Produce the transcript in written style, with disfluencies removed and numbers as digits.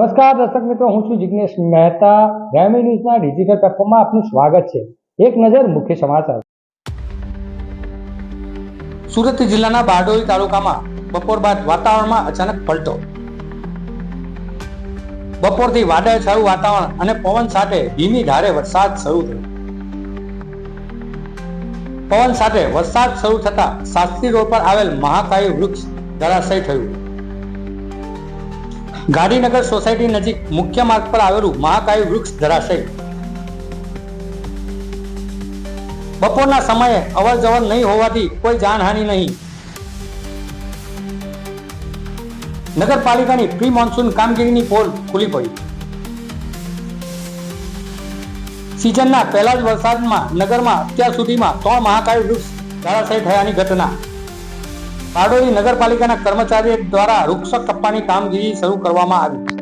નમસ્કાર દર્શક મિત્રો, હું છું જિગ્નેશ મહેતા. ગ્રામી ન્યૂઝના ડિજિટલ પ્લેટફોર્મમાં આપનું સ્વાગત છે. એક નજર મુખ્ય સમાચાર. સુરત જિલ્લાના બારડોલી તાલુકામાં બપોર બાદ વાતાવરણમાં અચાનક પલટો. બપોરથી વાદળછાયું વાતાવરણ અને પવન સાથે ધીમી ધારે વરસાદ શરૂ થયો. પવન સાથે વરસાદ શરૂ થતા શાસ્ત્રી રોડ પર આવેલ મહાકાય વૃક્ષ ધરાશય થયું. ગાંધીનગર સોસાયટી નજીક મુખ્ય માર્ગ પર આવેલું મહાકાય વૃક્ષ ધરાશય. બપોરના સમયે અવર જવર નહીં હોવાથી કોઈ જાનહાનિ નહીં. નગરપાલિકાની પ્રી મોન્સૂન કામગીરીની પોલ ખુલી પડી. સિઝનના પહેલા જ વરસાદમાં નગરમાં અત્યાર સુધીમાં 3 મહાકાય વૃક્ષ ધરાશય થયાની ઘટના. બારડોલી નગરપાલિકાના કર્મચારીઓ દ્વારા વૃક્ષ કાપવાની કામગીરી શરૂ કરવામાં આવી.